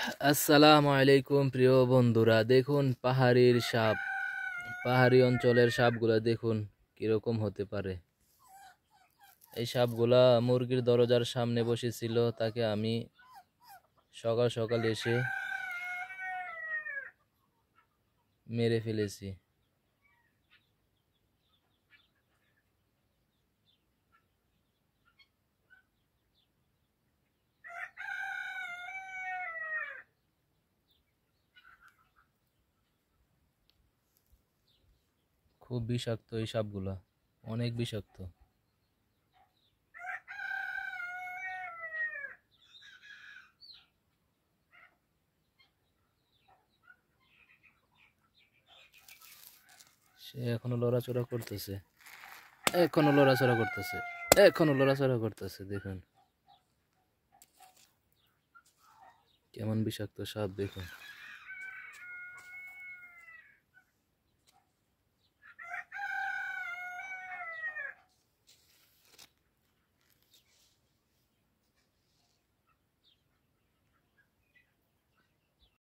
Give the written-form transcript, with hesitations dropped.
আসসালামু আলাইকুম প্রিয় বন্ধুরা, দেখুন পাহাড়ির সাপ। পাহাড়ি অঞ্চলের সাপগুলা দেখুন কিরকম হতে পারে। এই সাপগুলা মুরগির দরজার সামনে বসেছিল, তাকে আমি সকাল সকাল এসে মেরে ফেলেছি। খুব বিষাক্ত এই সাপগুলা, অনেক বিষাক্ত। সে এখনো লড়াচড়া করতেছে, এখনো লড়াচড়া করতেছে, এখনো লড়াচড়া করতেছে। দেখুন কেমন বিষাক্ত সাপ, দেখুন।